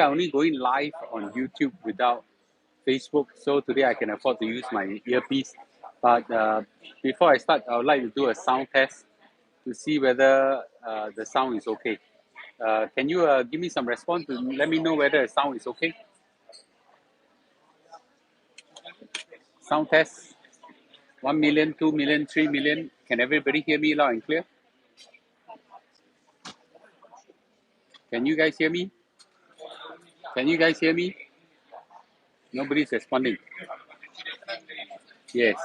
I'm only going live on YouTube without Facebook, so today I can afford to use my earpiece. But before I start, I would like to do a sound test to see whether the sound is okay. Can you give me some response to let me know whether the sound is okay? Sound test. 1 million, 2 million, 3 million. Can everybody hear me loud and clear? Can you guys hear me? Can you guys hear me? Nobody's responding. Yes.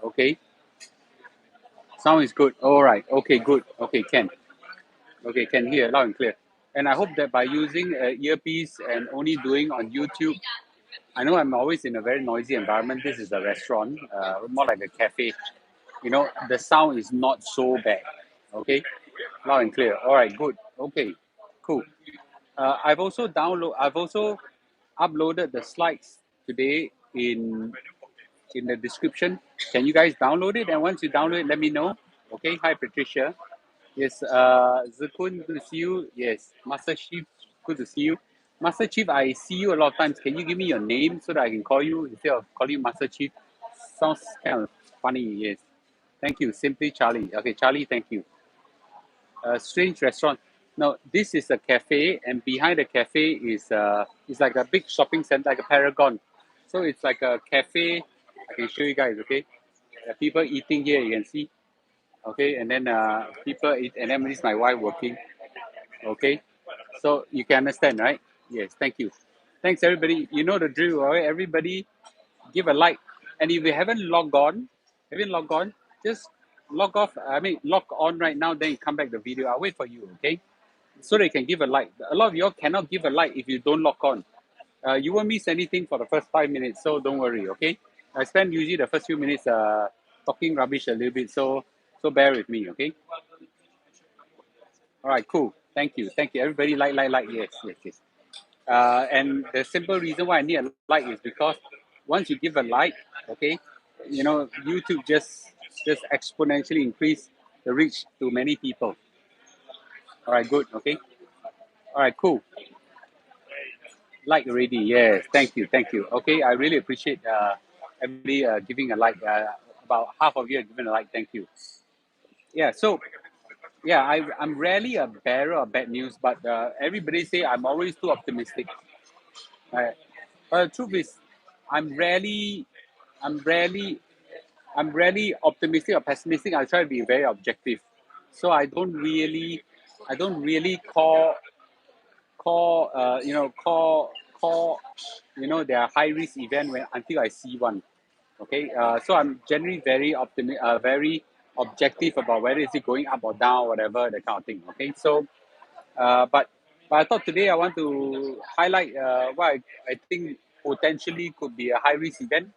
Okay. Sound is good. All right. Okay, good. Okay, can. Okay, can hear loud and clear. And I hope that by using earpiece and only doing on YouTube, I know I'm always in a very noisy environment. This is a restaurant, more like a cafe. You know, the sound is not so bad. Okay, loud and clear. All right, good. Okay, cool. I've also uploaded the slides today in the description. Can you guys download it? And once you download it, let me know. Okay. Hi, Patricia. Yes, Zikun, good to see you. Yes, Master Chief, good to see you. Master Chief, I see you a lot of times. Can you give me your name so that I can call you instead of calling you Master Chief? Sounds kind of funny, yes. Thank you. Simply Charlie. Okay, Charlie, thank you. Strange restaurant. Now, this is a cafe, and behind the cafe is like a big shopping center, like a Paragon. So it's like a cafe. I can show you guys, okay? People eating here, you can see. Okay, and then people eat, and then this is my wife working. Okay, so you can understand, right? Yes, thank you. Thanks, everybody. You know the drill, all right? Everybody give a like. And if you haven't logged on, just log off. I mean, log on right now, then you come back the video. I'll wait for you, okay? So they can give a like. A lot of y'all cannot give a like if you don't log on. You won't miss anything for the first 5 minutes, so don't worry, okay? I spend usually the first few minutes talking rubbish a little bit, so bear with me, okay? All right, cool. Thank you. Thank you. Everybody like. Yes, yes, yes. And the simple reason why I need a like is because once you give a like, okay, you know, YouTube just exponentially increase the reach to many people. All right, good. Okay. All right, cool. Like already. Yes. Thank you. Thank you. Okay. I really appreciate everybody giving a like. About half of you are giving a like. Thank you. Yeah. So yeah, I'm rarely a bearer of bad news, but everybody say I'm always too optimistic. Right? But the truth is, I'm rarely, I'm rarely, I'm rarely optimistic or pessimistic. I try to be very objective. So I don't really call, their high risk event when until I see one. Okay, so I'm generally very objective about whether is it going up or down, whatever that kind of thing. Okay, so uh, but but I thought today I want to highlight what I think potentially could be a high risk event.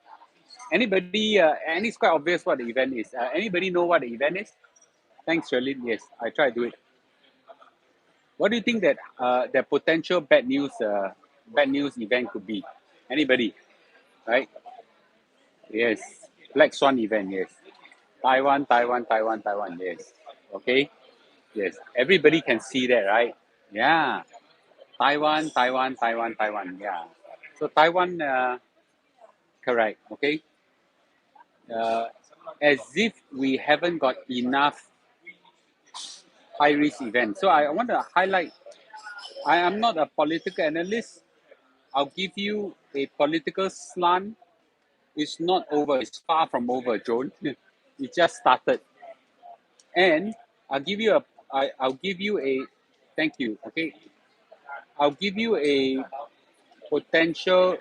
Anybody? And it's quite obvious what the event is. Anybody know what the event is? Thanks, Sherlyn. Yes, I try to do it. What do you think that the potential bad news event could be? Anybody? Right? Yes. Black Swan event. Yes. Taiwan, Taiwan, Taiwan, Taiwan. Yes. Okay. Yes. Everybody can see that, right? Yeah. Taiwan, Taiwan, Taiwan, Taiwan. Yeah. So Taiwan, correct. Okay. Uh, as if we haven't got enough high risk events. So I want to highlight. I am not a political analyst. I'll give you a political slant. It's not over. It's far from over, Joan. It just started. And I'll give you a. I'll give you a. Thank you. Okay. I'll give you a potential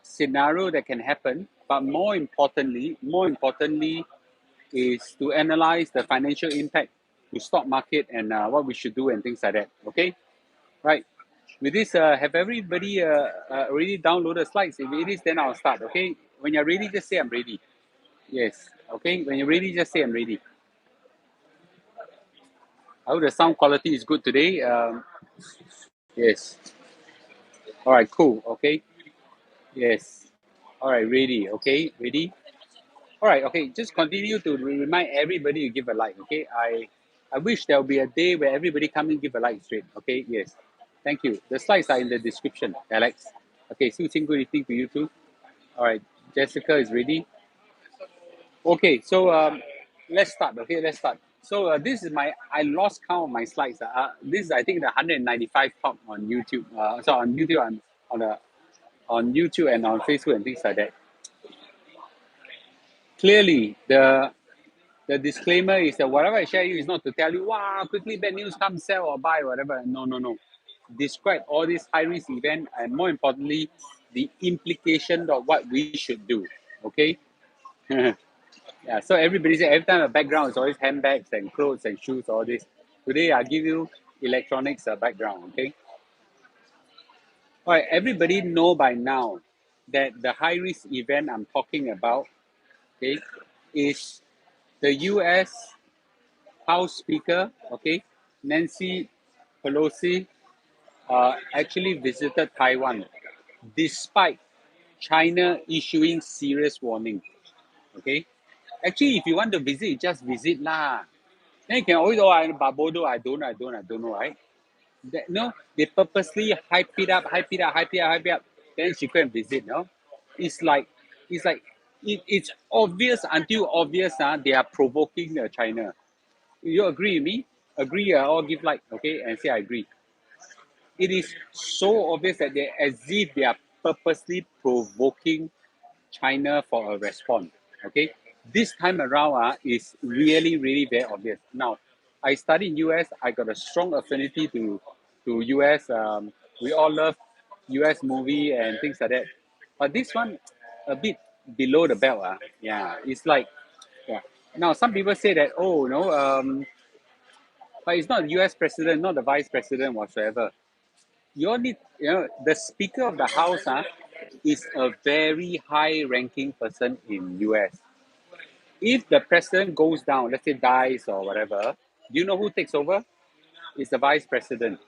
scenario that can happen. But more importantly, is to analyze the financial impact to stock market and what we should do and things like that. Okay, right. With this, have everybody already downloaded slides? If it is, then I'll start. Okay, when you're ready, just say I'm ready. Yes. Okay, when you're ready, just say I'm ready. I hope the sound quality is good today. Yes. All right. Cool. Okay. Yes. All right. Ready. Okay. Ready. All right. Okay. Just continue to remind everybody to give a like. Okay. I wish there will be a day where everybody come and give a like straight. Okay. Yes. Thank you. The slides are in the description, Alex. Okay, Su Qing, good evening to you too. All right, Jessica is ready. Okay, so let's start. Okay, let's start. So this is I lost count of my slides. This is I think the 195 top on YouTube. So on YouTube on, uh, on YouTube and on Facebook and things like that. Clearly, the disclaimer is that whatever I share you is not to tell you, wow, quickly bad news, come sell or buy, whatever. No, no, no. Describe all these high risk event and more importantly, the implication of what we should do. Okay? Yeah, so everybody say every time a background is always handbags and clothes and shoes, all this. Today I give you electronics background, okay? All right, everybody know by now that the high risk event I'm talking about, okay, is the US House Speaker, okay, Nancy Pelosi, actually visited Taiwan despite China issuing serious warning, okay? Actually, if you want to visit, just visit lah. Then you can always, oh, I'm Babodo, I don't know, right? That, no, they purposely hype it up, hype it up, hype it up, hype it up. Then she go and visit, no? It's like, it's like, it's obvious until obvious, they are provoking China. You agree with me? Agree or give like, okay, and say I agree. It is so obvious that they as if they are purposely provoking China for a response. Okay, this time around is really really very obvious. Now, I studied in US. I got a strong affinity to US. We all love US movie and things like that. But this one, a bit below the belt. Yeah, it's like yeah. Now some people say that oh no, but it's not the US president, not the vice president whatsoever. You all need, the Speaker of the House is a very high ranking person in US. If the president goes down, let's say dies or whatever, do you know who takes over? It's the vice president.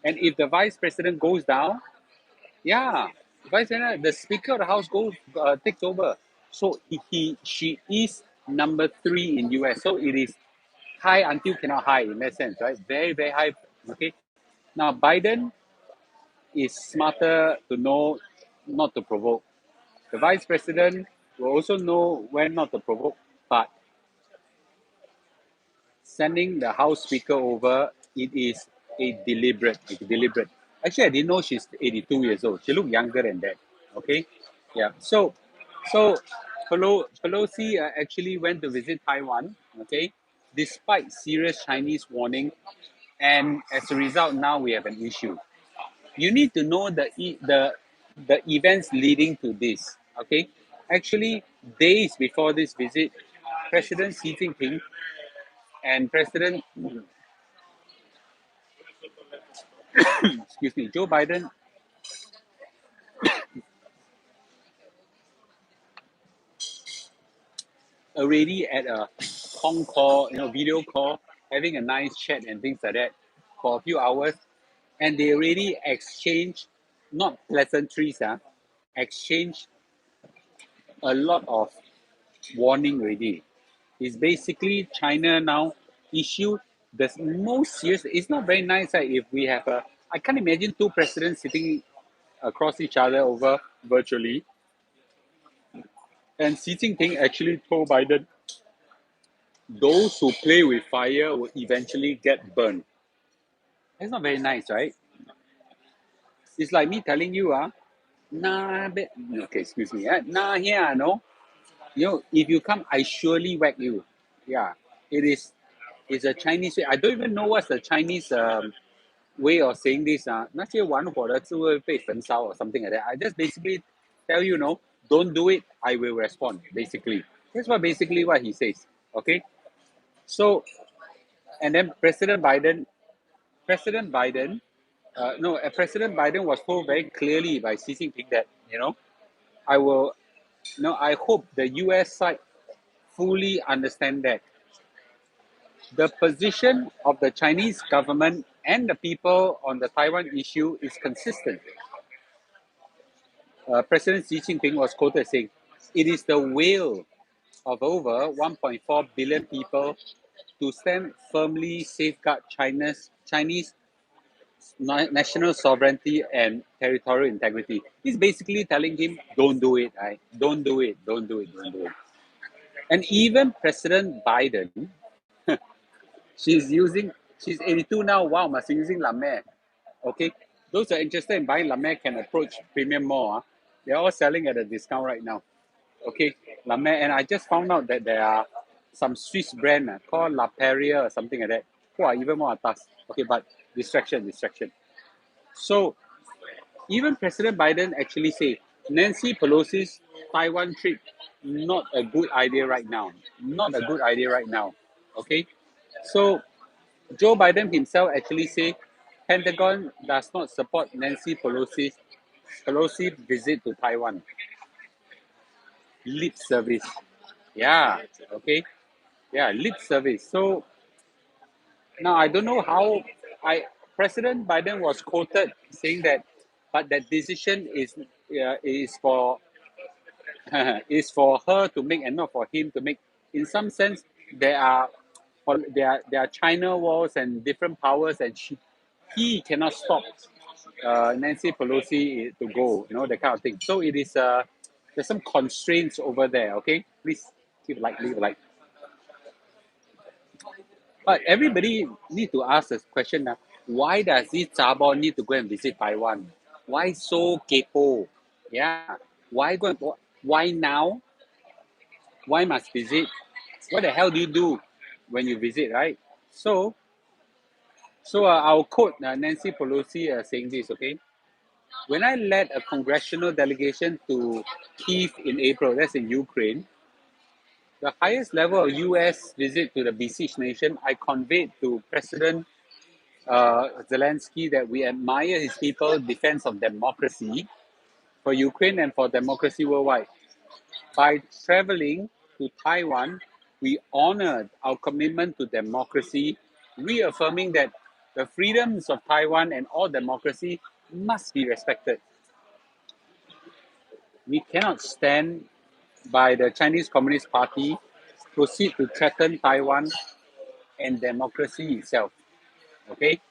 And if the vice president goes down, yeah, vice president, the Speaker of the House takes over. So she is number three in US. So it is high until cannot high in that sense, right? Very, very high. Okay. Now Biden is smarter to know not to provoke. The vice president will also know when not to provoke, but sending the House Speaker over, it is a deliberate. It's deliberate. Actually, I didn't know she's 82 years old. She looked younger than that. Okay, yeah. So Pelosi actually went to visit Taiwan. Okay, despite serious Chinese warning, and as a result, now we have an issue. You need to know the events leading to this. Okay, actually, days before this visit, President Xi Jinping and President excuse me Joe Biden already at a phone call, video call, having a nice chat and things like that for a few hours, and they already exchanged not pleasantries, exchange a lot of warning already. It's basically China now issue the most serious. It's not very nice if we have a. I can't imagine two presidents sitting across each other over virtually, and Xi Jinping actually told Biden, "Those who play with fire will eventually get burned." That's not very nice, right? It's like me telling you, nah, okay, excuse me, nah, here, no, if you come, I surely whack you. Yeah, it is. It's a Chinese way. I don't even know what's the Chinese way of saying this 那些玩火的就会被焚烧 or something like that. I just basically tell you, no, don't do it. I will respond. Basically, that's basically what he says. Okay, so and then President Biden, no, President Biden was told very clearly by Xi Jinping that I will, I hope the U.S. side fully understand that the position of the Chinese government and the people on the Taiwan issue is consistent. President Xi Jinping was quoted saying, "It is the will of over 1.4 billion people to stand firmly safeguard Chinese national sovereignty and territorial integrity. He's basically telling him, don't do it, right? Don't do it, don't do it, don't do it. And even President Biden, she's using, she's 82 now, wow, must be using La Mer. Okay, those who are interested in buying La Mer can approach Premium Mall. They're all selling at a discount right now. Okay, La Mer, and I just found out that there are some Swiss brand called La Perrier or something like that, who are even more atas. Okay, but distraction. So even President Biden actually say Nancy Pelosi's Taiwan trip not a good idea right now. Not a good idea right now. Okay, so Joe Biden himself actually say Pentagon does not support Nancy Pelosi visit to Taiwan. Lip service. Yeah. Okay. Yeah, lip service. So now I don't know how I President Biden was quoted saying that, but that decision is for is for her to make and not for him to make. In some sense, there are there are China wars and different powers, and he cannot stop Nancy Pelosi to go, that kind of thing. So it is there's some constraints over there. Okay, please leave a like. But everybody need to ask this question now. Why does this Zhabor need to go and visit Taiwan? Why so kepo? Yeah. Why go? Why now? Why must visit? What the hell do you do when you visit, right? So, I'll quote Nancy Pelosi saying this. Okay, when I led a congressional delegation to Kyiv in April, that's in Ukraine, the highest level of U.S. visit to the besieged nation, I conveyed to President Zelensky that we admire his people's defense of democracy for Ukraine and for democracy worldwide. By traveling to Taiwan, we honored our commitment to democracy, reaffirming that the freedoms of Taiwan and all democracy must be respected. We cannot stand by the Chinese Communist Party proceed to threaten Taiwan and democracy itself. Okay?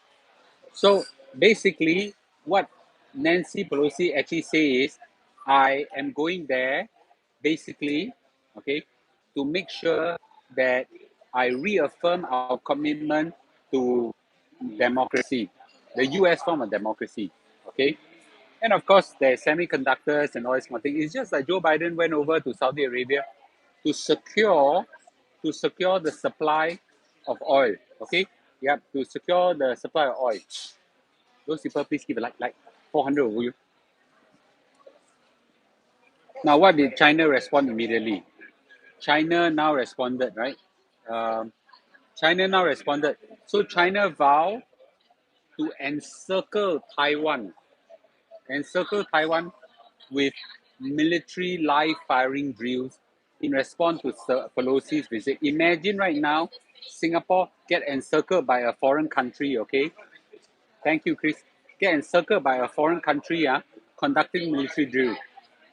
So basically, what Nancy Pelosi actually say is, I am going there, basically, okay, to make sure that I reaffirm our commitment to democracy, the U.S. form of democracy, okay. And of course, there's semiconductors and all this kind of thing. It's just like Joe Biden went over to Saudi Arabia to secure the supply of oil, okay. Yep, to secure the supply of oil. Those people, please give a like 400 of you. Now, what did China respond immediately? China now responded, right? Um, China now responded. So China vowed to encircle Taiwan with military live firing drills in response to Pelosi's visit. Imagine right now, Singapore get encircled by a foreign country, okay? Thank you, Chris. Get encircled by a foreign country, conducting military drill.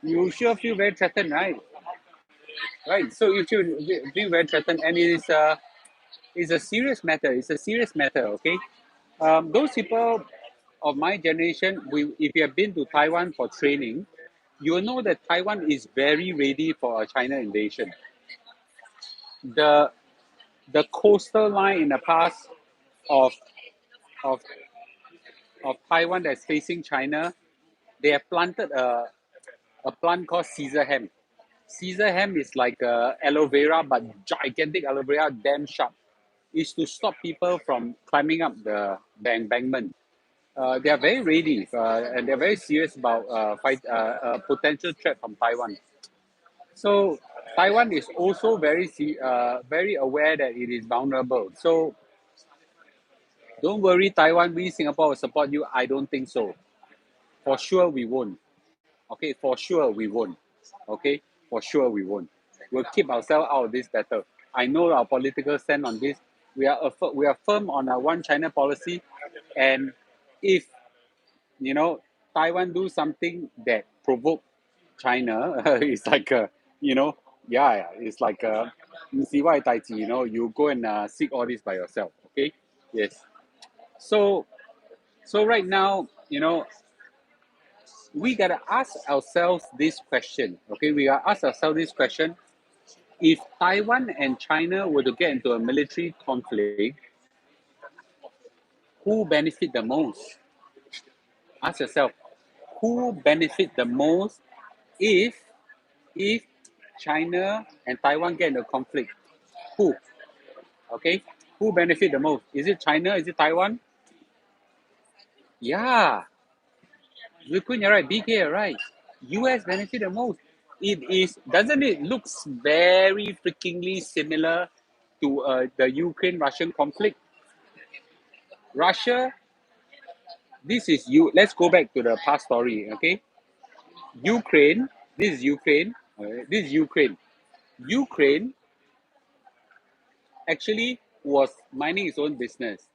You sure feel very threatened, right? Right. So you feel very threatened, and it's a serious matter. It's a serious matter. Okay. Those people of my generation, if you have been to Taiwan for training, you will know that Taiwan is very ready for a China invasion. The the coastal line in the past of of of Taiwan that's facing China, they have planted a plant called Caesar hemp. Caesar hemp is like aloe vera, but gigantic aloe vera, damn sharp. Is to stop people from climbing up the embankment. They are very ready and they're very serious about fight potential threat from Taiwan. So Taiwan is also very aware that it is vulnerable. So don't worry, Taiwan. We Singapore will support you. I don't think so. For sure, we won't. Okay, for sure we won't. Okay, for sure we won't. We'll keep ourselves out of this battle. I know our political stand on this. We are firm on our one China policy, and if Taiwan do something that provoke China, it's like yeah, it's like you go and seek all this by yourself. Okay, yes. So So right now, we gotta ask ourselves this question. Okay, we gotta ask ourselves this question: if Taiwan and China were to get into a military conflict, who benefit the most? Ask yourself, who benefit the most if if China and Taiwan get into a conflict? Who? Okay, who benefit the most? Is it China? Is it Taiwan? Yeah, Zukun, you're right. BK, you're right. US benefit the most. It is, doesn't it looks very freakingly similar to the Ukraine Russian conflict? Russia, this is you. Let's go back to the past story, okay? Ukraine, this is Ukraine. This is Ukraine. Ukraine actually was minding his own business.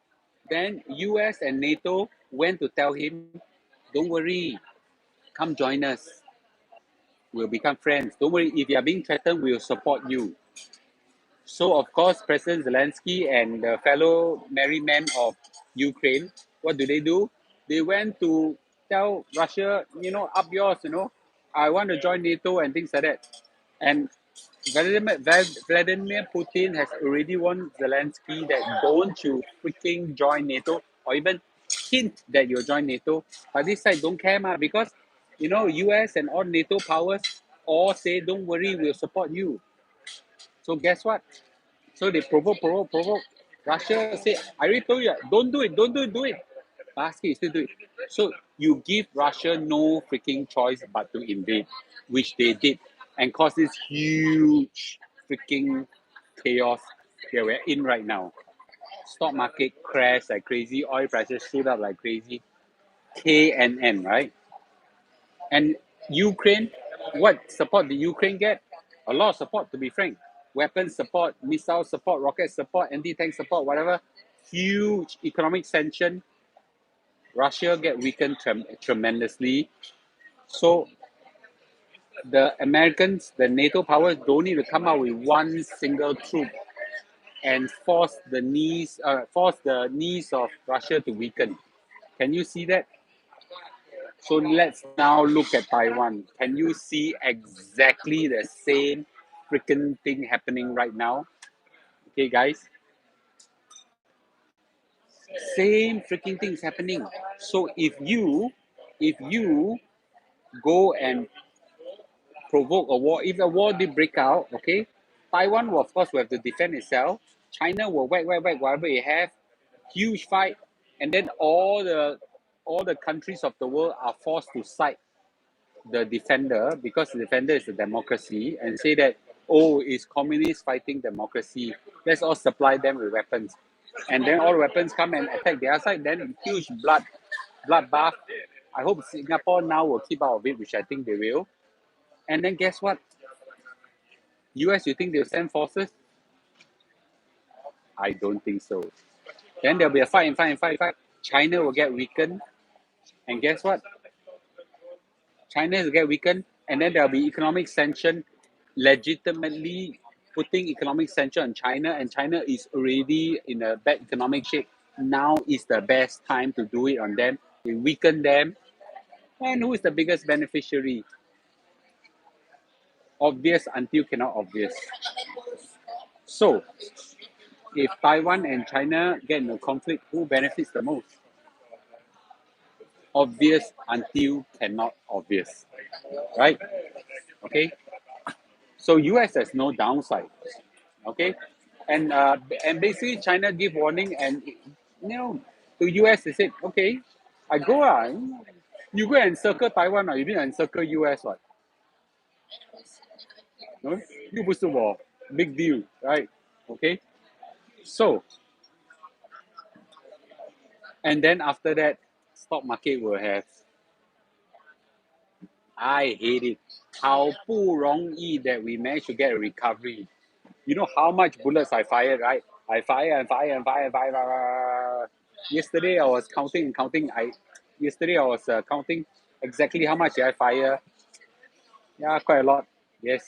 Then US and NATO went to tell him, don't worry, come join us. We'll become friends. Don't worry, if you are being threatened, we'll support you. So, of course, President Zelensky and the fellow merry men of Ukraine, what do? They went to tell Russia, up yours, I want to join NATO and things like that. And Vladimir Putin has already warned Zelensky that don't you freaking join NATO or even hint that you'll join NATO. But this side don't care, because, US and all NATO powers all say, don't worry, we'll support you. So guess what? So they provoke. Russia say, I already told you, don't do it. Basket still do it. So you give Russia no freaking choice but to invade, which they did, and cause this huge freaking chaos that we're in right now. Stock market crashed like crazy, oil prices shoot up like crazy. KNN, right? And Ukraine, what support did Ukraine get? A lot of support, to be frank. Weapons support, missile support, rocket support, anti-tank support, whatever. Huge economic sanction. Russia get weakened tremendously. So the Americans, the NATO powers, don't need to come out with one single troop and force the knees of Russia to weaken. Can you see that? So let's now look at Taiwan. Can you see exactly the same freaking thing happening right now? Okay, guys, same freaking things happening. So if you go and provoke a war, if a war did break out, okay, Taiwan will of course will have to defend itself. China will whack whatever it have, huge fight, and then all the countries of the world are forced to side the defender, because the defender is a democracy, and say that, oh, it's communists fighting democracy, let's all supply them with weapons, and then all weapons come and attack their side, then huge bloodbath. I hope Singapore now will keep out of it, which I think they will. And then guess what? US, you think they'll send forces? I don't think so. Then there'll be a fight and fight and fight and fight. China will get weakened, and guess what? China will get weakened, and then there'll be economic sanction, legitimately putting economic sanction on China, and China is already in a bad economic shape. Now is the best time to do it on them. We weaken them, and who is the biggest beneficiary? Obvious until cannot obvious. So, if Taiwan and China get in a conflict, who benefits the most? Obvious until cannot obvious, right? Okay. So US has no downside. Okay, and basically China give warning, and to US they said, okay, I go you go and circle Taiwan, or you didn't encircle US, what? No, 又不是我 big deal, right? Okay, so and then after that, stock market will have. I hate it. 好不容易 that we managed to get a recovery. You know how much bullets I fired, right? I fire and fire and fire and fire. Yesterday I was counting and counting. Yesterday I was counting exactly how much did I fire. Yeah, quite a lot. Yes,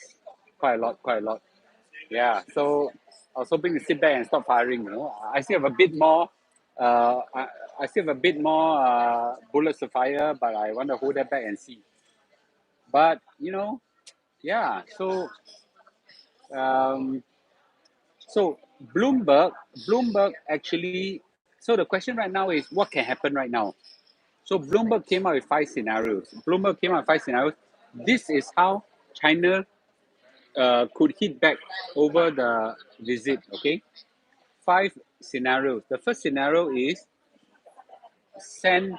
quite a lot. Yeah, so I was hoping to sit back and stop firing. I still have a bit more. Uh, I still have a bit more bullets to fire, but I want to hold that back and see. But yeah. Um, so Bloomberg actually. So the question right now is what can happen right now. So Bloomberg came out with 5 scenarios. Bloomberg came out with 5 scenarios. This is how China could hit back over the visit. Okay, 5 scenarios. The first scenario is send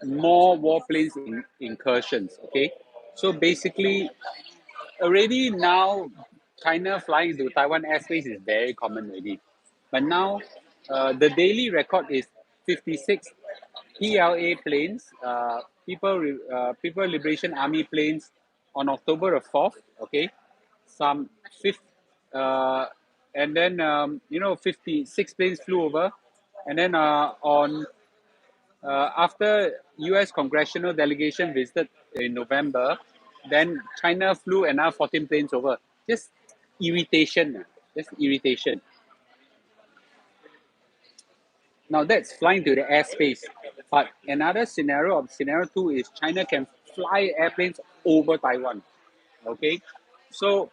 more warplanes in incursions. Okay, so basically, already now, China flying into Taiwan airspace is very common already. But now, the daily record is 56 PLA planes, People Liberation Army planes on October the 4th. Okay, some fifth, uh, and then 56 planes flew over, and then on after U.S. congressional delegation visited in November, then China flew another 14 planes over. Just irritation, just irritation. Now that's flying to the airspace. But another scenario of scenario two is China can fly airplanes over Taiwan. Okay, so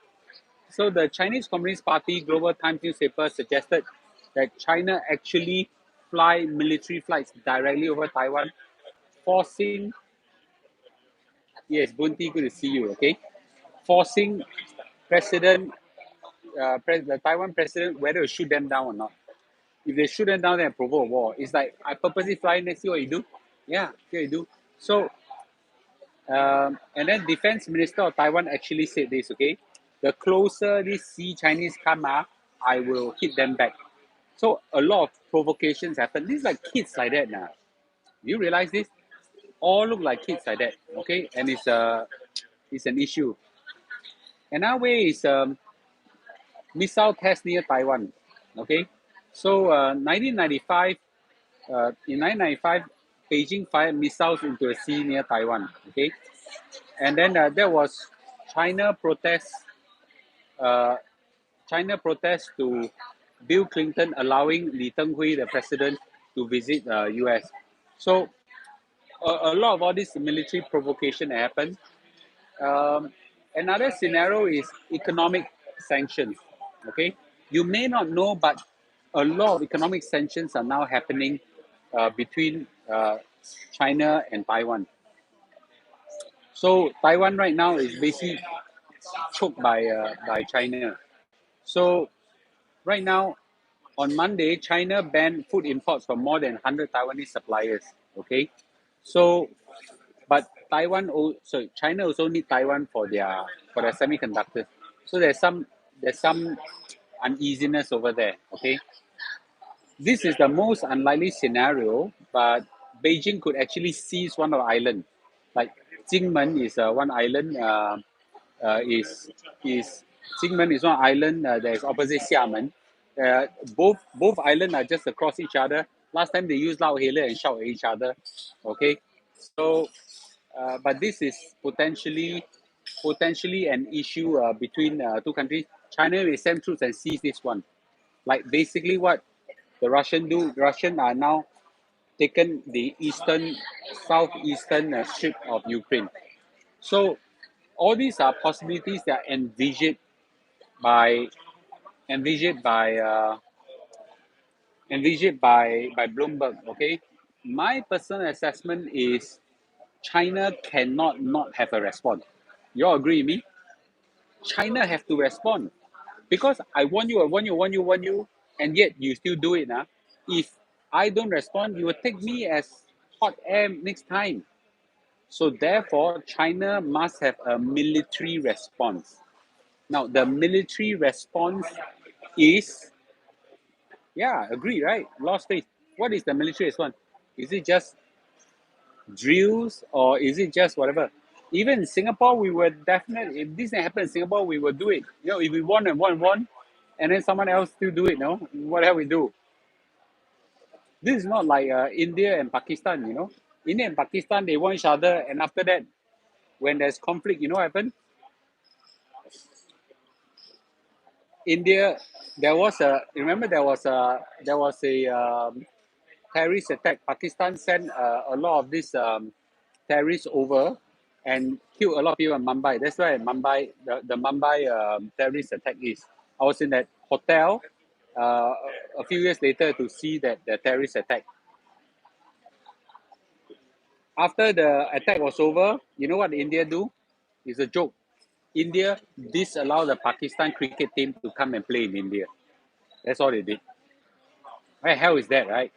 the Chinese Communist Party Global Times newspaper suggested that China actually fly military flights directly over Taiwan, forcing yes, Bunti, good to see you. Okay, forcing President, the Taiwan president, whether to shoot them down or not. If they shoot them down, then provoke a war. It's like I purposely fly next. See what you do? Yeah, see what you do. So, and then Defense Minister of Taiwan actually said this. Okay, the closer these sea Chinese come, I will hit them back. So a lot of provocations happen. These like kids like that now. Do you realize this? All look like kids like that. Okay, and it's an issue. Another way is missile test near Taiwan. Okay, so 1995, in 1995, Beijing fired missiles into a sea near Taiwan. Okay, and then there was China protests. Uh, China protests to Bill Clinton allowing Li Tenghui, the president, to visit U.S. So a lot of all this military provocation happened. Um, Another scenario is economic sanctions. Okay, you may not know, but a lot of economic sanctions are now happening between China and Taiwan. So Taiwan right now is basically choked by China. So right now, on Monday, China banned food imports from more than 100 Taiwanese suppliers. Okay, so but so China also need Taiwan for their semiconductors. So there's some uneasiness over there. Okay, this is the most unlikely scenario, but Beijing could actually seize one of the island. Like Jingmen is one island. Is Jingmen is one island that is opposite Xiamen. Both islands are just across each other. Last time they used loud hailer and shout at each other. Okay, so but this is potentially an issue between two countries. China will send troops and seize this one. Like basically what the Russian do. The Russian are now taken the southeastern strip of Ukraine. So all these are possibilities that are by envisioned by uh, envisioned by Bloomberg. Okay, my personal assessment is China cannot not have a response. You all agree with me? China have to respond because I want you, I want you, want you, want you, and yet you still do it. If I don't respond, you will take me as hot air next time. So therefore, China must have a military response. Now, the military response is, yeah, agree, right? Lost faith. What is the military response? Is it just drills or is it just whatever? Even in Singapore, we were definitely, if this happened in Singapore, we will do it. If we won and won and won, and then someone else still do it, no? What hell we do? This is not like India and Pakistan. India and Pakistan, they want each other, and after that, when there's conflict, you know what happened? India, there was a, remember there was a terrorist attack, Pakistan sent a lot of these terrorists over and killed a lot of people in Mumbai. That's why the Mumbai terrorist attack is. I was in that hotel uh, a few years later to see that the terrorist attack. After the attack was over, you know what India do? It's a joke. India disallowed the Pakistan cricket team to come and play in India. That's all they did. What the hell is that, right?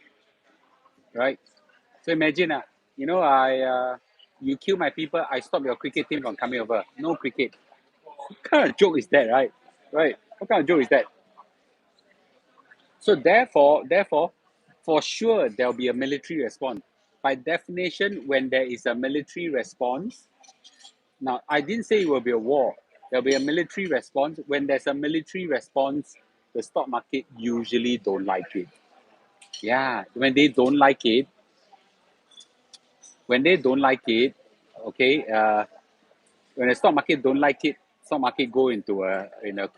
Right? So imagine, you kill my people, I stop your cricket team from coming over. No cricket. What kind of joke is that, right? Right? What kind of joke is that? So therefore, for sure there will be a military response. By definition, when there is a military response, now I didn't say it will be a war. There'll be a military response. When there's a military response, the stock market usually don't like it. Yeah, when they don't like it, okay, when the stock market don't like it, stock market go into a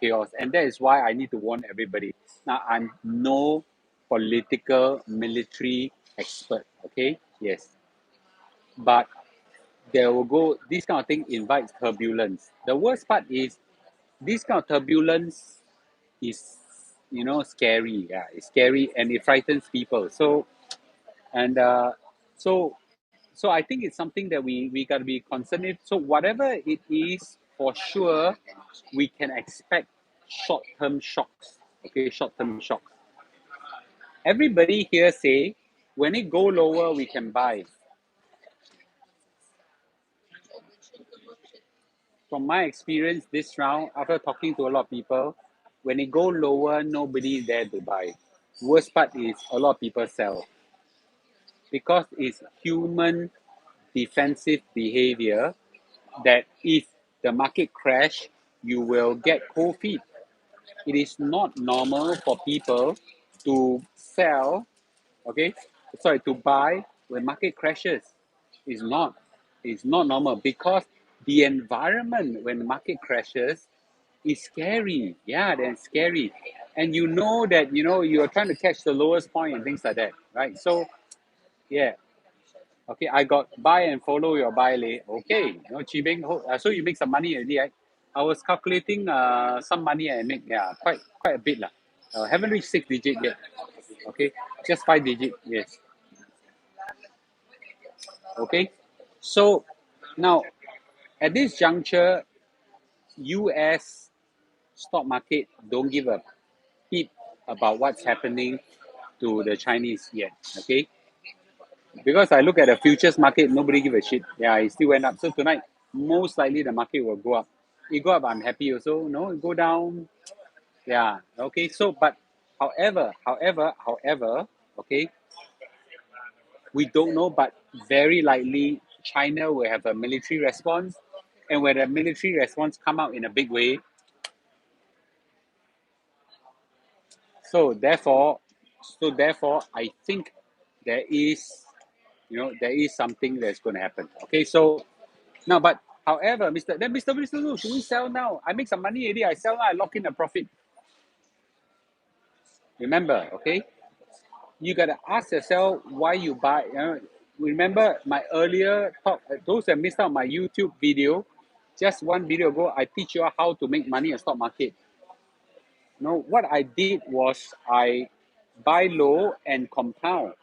chaos, and that is why I need to warn everybody. Now I'm no political military expert, okay? Yes, but there will go this kind of thing invites turbulence. The worst part is this kind of turbulence is scary. Yeah, it's scary and it frightens people. And so so I think it's something that we got to be concerned with. So whatever it is, for sure, we can expect short-term shocks. Okay, short-term shocks. Everybody here say when it go lower, we can buy. From my experience this round, after talking to a lot of people, when it go lower, nobody there to buy. Worst part is a lot of people sell because it's human defensive behavior that if the market crash, you will get cold feet. It is not normal for people to sell, okay, sorry, to buy when market crashes. It's not. It's not normal because the environment when the market crashes is scary. Yeah, then scary. And you know that you're trying to catch the lowest point and things like that, right? So yeah, okay, I got buy and follow your buy leh. Okay, so you make some money already, right? I was calculating some money I make, yeah, quite a bit lah. Haven't reached 6 digit yet. Okay, just 5 digit, yes. Okay, so now at this juncture, U.S. stock market don't give a peep about what's happening to the Chinese yet. Okay, because I look at the futures market, nobody give a shit. Yeah, it still went up. So tonight, most likely the market will go up. It go up, I'm happy also. No, it go down. Yeah. Okay. So, but however, okay, we don't know, but very likely China will have a military response, and when the military response come out in a big way, so therefore, I think there is, there is something that's going to happen. Okay. So now, but however, Mr. Lu, should we sell now? I make some money already. I sell now. I lock in the profit. Remember, okay? You gotta ask yourself why you buy. Remember my earlier talk. Those that missed out my YouTube video, just one video ago, I teach you how to make money in stock market. What I did was I buy low and compound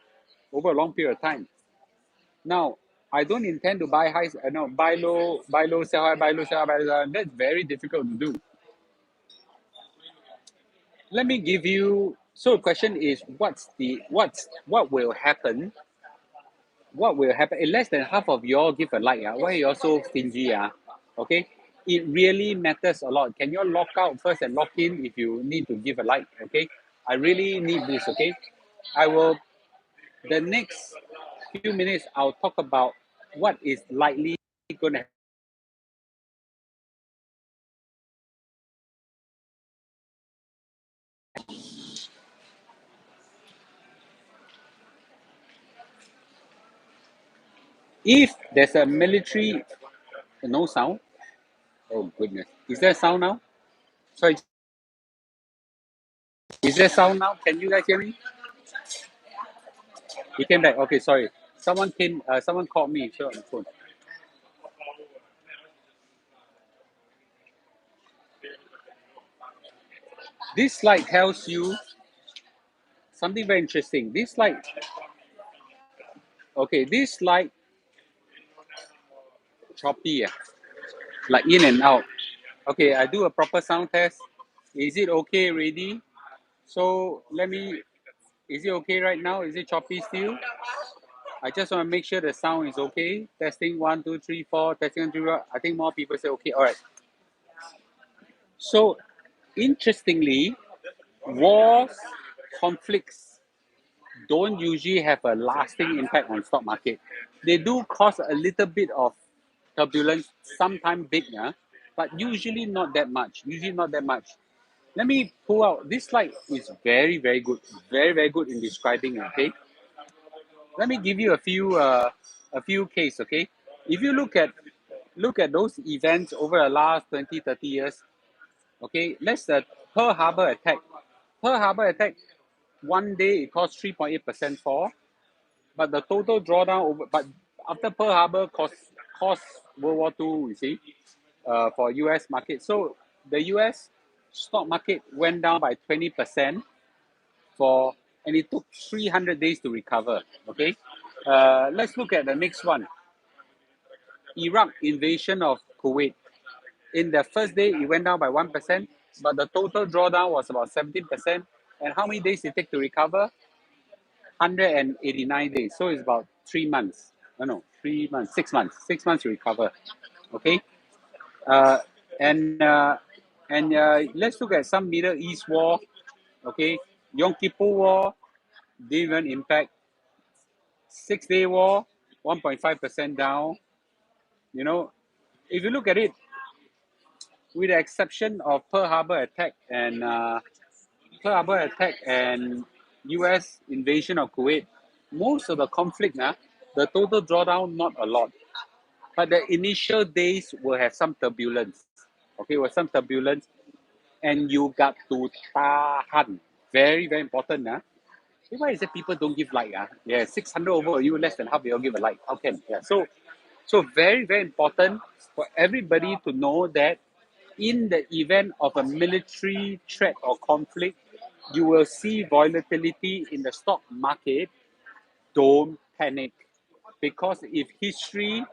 over a long period of time. Now, I don't intend to buy high. No, buy low, sell high, buy low, sell high, buy low. That's very difficult to do. Let me give you. So, the question is, what will happen? What will happen? Less than half of y'all give a like. Why are y'all so stingy? Okay, it really matters a lot. Can you all lock out first and lock in if you need to give a like? Okay, I really need this. Okay, I will. The next few minutes, I'll talk about what is likely going to if there's a military. No sound. Oh goodness, is there sound now? Sorry, is there sound now? Can you guys hear me? He came back. Okay, sorry. Someone came. Someone called me. So on the phone. This slide tells you something very interesting. This slide. Okay, this slide choppy. Like in and out. Okay, I do a proper sound test. Is it okay already? So let me. Is it okay right now? Is it choppy still? I just want to make sure the sound is okay. Testing 1, 2, 3, 4. Testing 1, 2, 3. I think more people say okay. All right. So interestingly, wars, conflicts don't usually have a lasting impact on stock market. They do cause a little bit of turbulence, sometimes big, yeah, but usually not that much. Usually not that much. Let me pull out this slide is very very good, very good in describing. Okay, let me give you a few case. Okay, if you look at those events over the last 20, 30 years. Okay, let's Pearl Harbor attack. Pearl Harbor attack. One day it caused 3.8% fall, but the total drawdown over. But after Pearl Harbor caused World War Two. You see, for U.S. market. So the U.S. stock market went down by 20% for, and it took 300 days to recover. Okay, let's look at the next one. Iraq invasion of Kuwait. In the first day, it went down by 1%, but the total drawdown was about 17%. And how many days it take to recover? 189 days. So it's about 3 months. No, 3 months, 6 months. 6 months to recover. Okay. Uh, and uh, and let's look at some Middle East war. Okay, Yom Kippur War didn't even impact. 6 Day War, 1.5% down. You know, if you look at it, with the exception of Pearl Harbor attack and U.S. invasion of Kuwait, most of the conflict, the total drawdown not a lot, but the initial days will have some turbulence. Okay, with some turbulence, and you got to tahan. Very very important, Why is it people don't give like, Yeah, 600 over you, less than half you all give a like. How can? Yeah, so very very important for everybody to know that in the event of a military threat or conflict, you will see volatility in the stock market. Don't panic. Because if history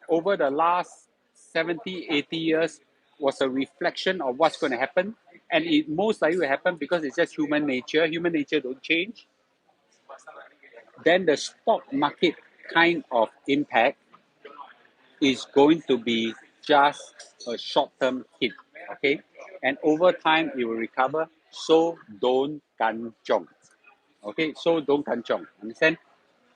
over the last 70, 80 years was a reflection of what's going to happen, and it most likely will happen because it's just human nature don't change, then the stock market kind of impact is going to be just a short-term hit, okay? And over time, it will recover. So don't kanchong, okay? So don't kanchong, understand?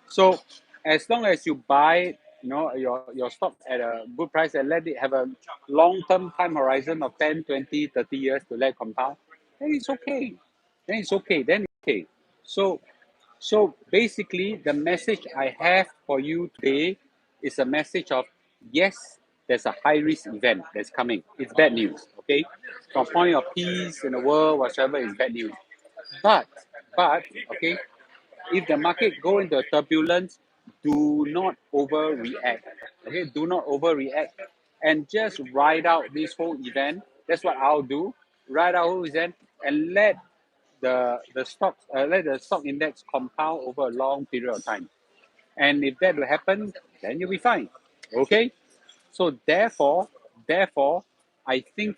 So as long as you buy, your stock at a good price and let it have a long-term time horizon of 10, 20, 30 years to let compound, then it's okay. Then it's okay. Then it's okay. So so basically, the message I have for you today is a message of yes, there's a high risk event that's coming. It's bad news, okay? From point of peace in the world, whatever is bad news. But okay, if the market go into turbulence, do not overreact. Okay, do not overreact, and just ride out this whole event. That's what I'll do. Ride out whole event and let the stock index compound over a long period of time. And if that will happen, then you'll be fine. Okay. So therefore, I think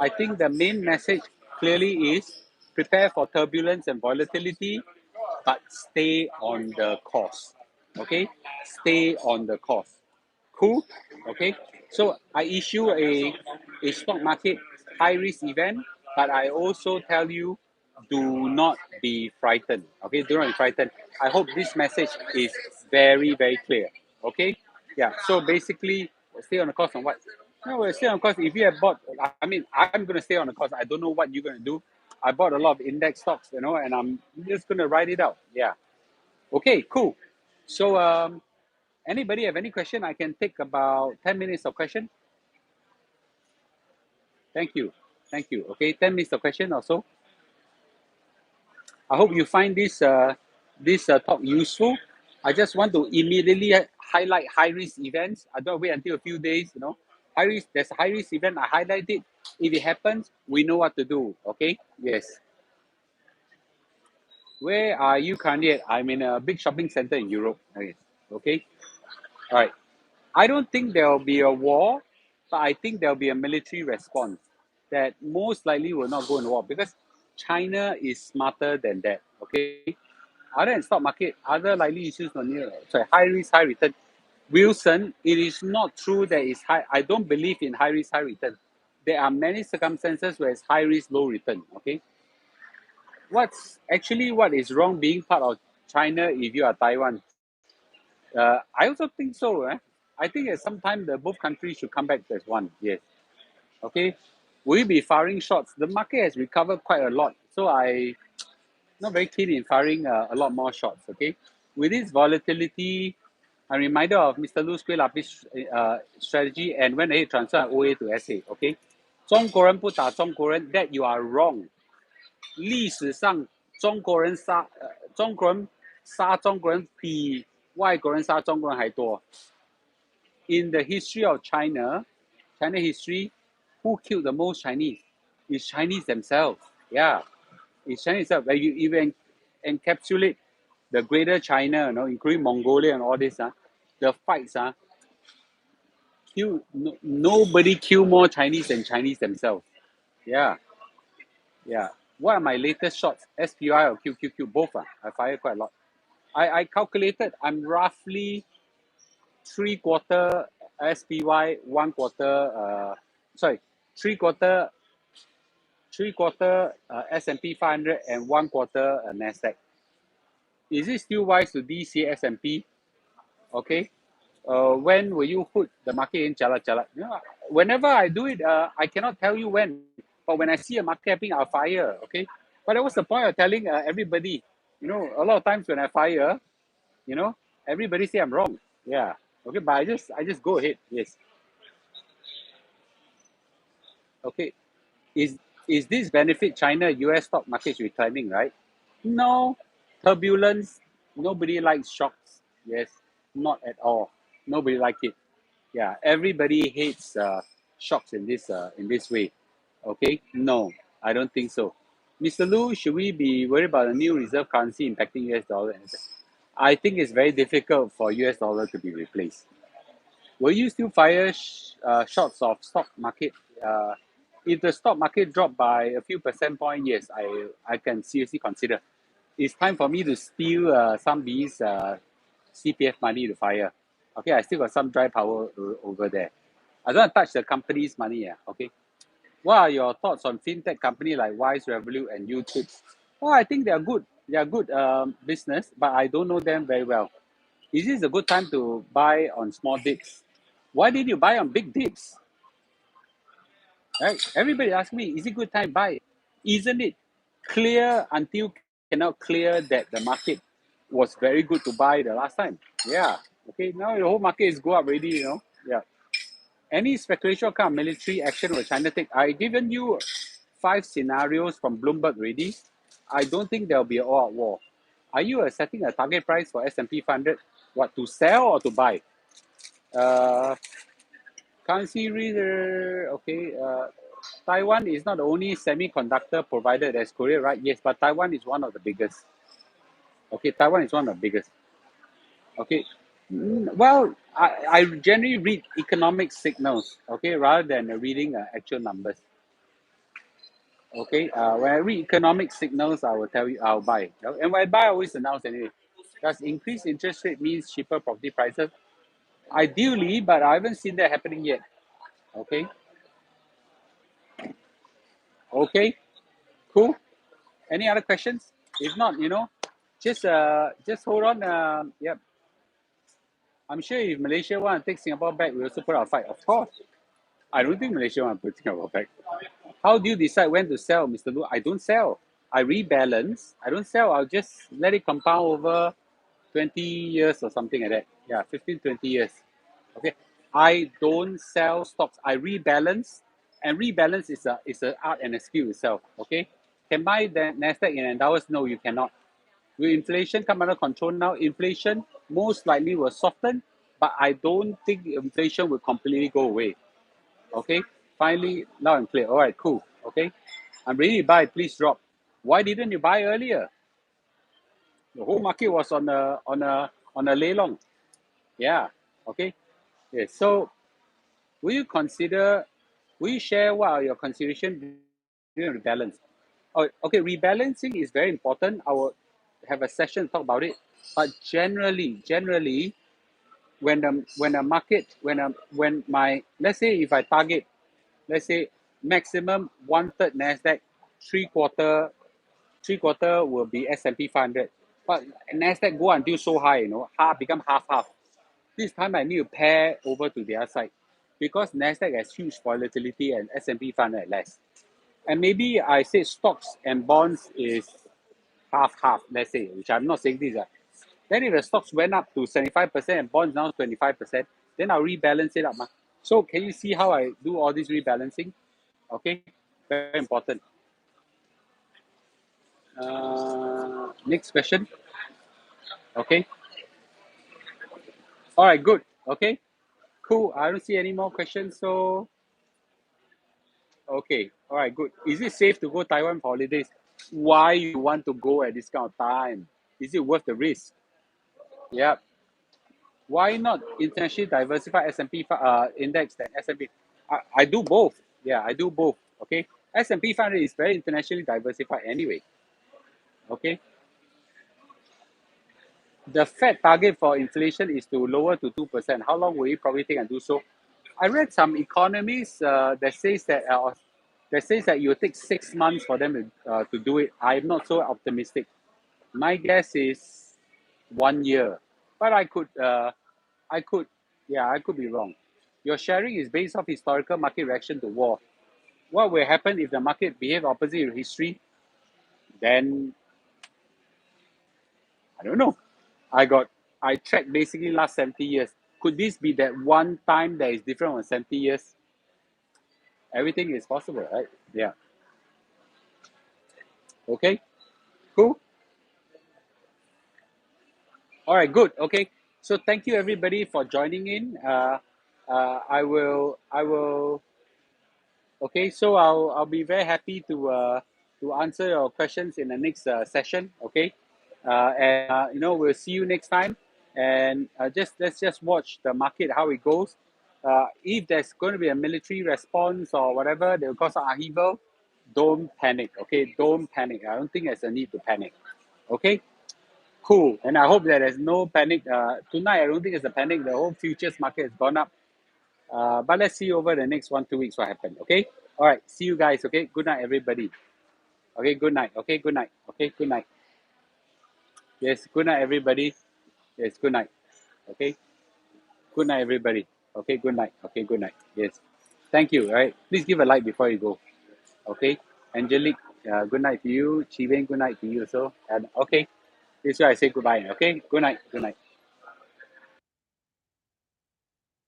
I think the main message clearly is prepare for turbulence and volatility, but stay on the course. Okay, stay on the course. Cool. Okay. So I issue a stock market high risk event, but I also tell you, do not be frightened. Okay, do not be frightened. I hope this message is very very clear. Okay. Yeah. So basically, stay on the course on what? No, we'll stay on course. If you have bought, I mean, I'm going to stay on the course. I don't know what you're going to do. I bought a lot of index stocks, and I'm just going to ride it out. Yeah. Okay, cool. So, anybody have any question? I can take about 10 minutes of question. Thank you. Thank you. Okay, 10 minutes of question or so. I hope you find this talk useful. I just want to immediately highlight high risk events. I don't wait until a few days. High risk. There's a high risk event. I highlight it. If it happens, we know what to do. Okay. Yes. Where are you currently at? I'm in a big shopping center in Europe. Okay. Okay. All right. I don't think there will be a war, but I think there will be a military response that most likely will not go into war because China is smarter than that. Okay. Other than stock market, other likely issues on here. Sorry, high risk, high return. Wilson, it is not true that it's high. I don't believe in high risk, high return. There are many circumstances where it's high risk, low return. Okay. What is wrong being part of China if you are Taiwan? I also think so. I think at some time the both countries should come back as one. Yes. Okay. Will you be firing shots? The market has recovered quite a lot, so I not very keen in firing a lot more shots. Okay. With this volatility, I'm reminded of Mr. Lu's Kueh Lapis strategy and when they transfer OA to SA. Okay. 中国人不打中国人 that you are wrong. 历史上中国人杀中国人比外国人杀中国人还多。In the history of China history, who killed the most Chinese? It's Chinese themselves. Yeah, it's Chinese themselves. When you even encapsulate the greater China, including Mongolia and all this, the fights, nobody kill more Chinese than Chinese themselves. Yeah, yeah. What are my latest shots? SPY or QQQ? Both. I fire quite a lot. I calculated I'm roughly 3/4 SPY, 1/4, sorry, 3/4, 3/4 S&P 500 and 1/4 Nasdaq. Is it still wise to DC S&P? Okay. When will you put the market in chala chala? Whenever I do it, I cannot tell you when. But when I see a market happening, I'll fire. Okay. But what's the point of telling everybody? A lot of times when I fire, you know, everybody say I'm wrong. Yeah. Okay. But I just go ahead. Yes. Okay. Is this benefit China US stock markets returning, right? No. Turbulence. Nobody likes shocks. Yes. Not at all. Nobody like it. Yeah. Everybody hates shocks in this way. Okay. No, I don't think so. Mr. Lu, should we be worried about the new reserve currency impacting US dollar? I think it's very difficult for US dollar to be replaced. Will you still fire shots of stock market? Uh, if the stock market drop by a few percent point, yes, I can seriously consider. It's time for me to steal some these CPF money to fire. Okay, I still got some dry power over there. I don't want to touch the company's money. Yeah, okay. What are your thoughts on fintech company like Wise, Revolut, and YouTube? Well, I think they are good. They are good business, but I don't know them very well. Is this a good time to buy on small dips? Why did you buy on big dips? Right? Everybody asks me, is it good time to buy? Isn't it clear until cannot clear that the market was very good to buy the last time? Yeah. Okay. Now the whole market is go up already. Yeah. Any speculation kind of military action will China take? I given you 5 scenarios from Bloomberg already. I don't think there will be an all-out war. Are you setting a target price for S&P 500? What, to sell or to buy? Uh, Currency reader, okay. Taiwan is not the only semiconductor provider that's Korea, right? Yes, but Taiwan is one of the biggest. Okay, Taiwan is one of the biggest. Okay. Well, I generally read economic signals, okay, rather than reading actual numbers. Okay. When I read economic signals, I will tell you I'll buy. And when I buy, I always announce anyway. Does increased interest rate means cheaper property prices? Ideally, but I haven't seen that happening yet. Okay. Okay. Cool. Any other questions? If not, just hold on. Yep. I'm sure if Malaysia want to take Singapore back, we also put our fight. Of course. I don't think Malaysia want to put Singapore back. How do you decide when to sell, Mr. Lu? I don't sell. I rebalance. I don't sell. I'll just let it compound over 20 years or something like that. Yeah, 15, 20 years. Okay. I don't sell stocks. I rebalance. And rebalance is a art and a skill itself. Okay. Can buy the Nasdaq in endowers? No, you cannot. Will inflation come under control now? Inflation most likely will soften, but I don't think inflation will completely go away. Okay, finally, now I'm clear. All right, cool. Okay, I'm ready to buy. Please drop. Why didn't you buy earlier? The whole market was on a leilong. Yeah. Okay. Yes. So, will you consider? Will you share what are your consideration during rebalance? Oh, okay. Rebalancing is very important. I will have a session to talk about it. But generally, when a market when my let's say if I target, let's say maximum one third Nasdaq, three quarter three quarter will be S&P 500. But Nasdaq go until so high, half become half. This time I need to pair over to the other side because Nasdaq has huge volatility and S&P 500 less. And maybe I say stocks and bonds is half, let's say, which I'm not saying this. Then if the stocks went up to 75% and bonds now 25%, then I'll rebalance it up. So can you see how I do all this rebalancing? Okay, very important. Next question. Okay. All right, good. Okay, cool. I don't see any more questions. So, okay. All right, good. Is it safe to go Taiwan for holidays? Why you want to go at this kind of time? Is it worth the risk? Yeah. Why not internationally diversify S&P index than S&P? I do both. Yeah, I do both. Okay. S&P 500 is very internationally diversified anyway. Okay. The Fed target for inflation is to lower to 2%. How long will it probably take and do so? I read some economists that says that it will take 6 months for them to do it. I'm not so optimistic. My guess is 1 year, but I could, yeah, I could be wrong. Your sharing is based off historical market reaction to war. What will happen if the market behave opposite of history? Then I don't know. I tracked basically last 70 years. Could this be that one time that is different from 70 years? Everything is possible, right? Yeah. Okay. Cool. All right. Good. Okay. So thank you everybody for joining in. I will. Okay. So I'll be very happy to answer your questions in the next session. Okay. And we'll see you next time. And let's just watch the market how it goes. If there's going to be a military response or whatever that will cause an upheaval, don't panic. Okay, don't panic. I don't think there's a need to panic. Okay, cool. And I hope that there's no panic. Tonight, I don't think there's a panic. The whole futures market has gone up. But let's see over the next 1 2 weeks what happened. Okay. All right. See you guys. Okay. Good night, everybody. Okay. Good night. Okay. Good night. Okay. Good night. Yes. Good night, everybody. Yes. Good night. Okay. Good night, everybody. Okay. Good night. Okay. Good night. Yes. Thank you. All right. Please give a like before you go. Okay. Angelique, good night to you. Chi Wen, good night to you. So, and okay. This is why I say goodbye. Okay. Good night. Good night.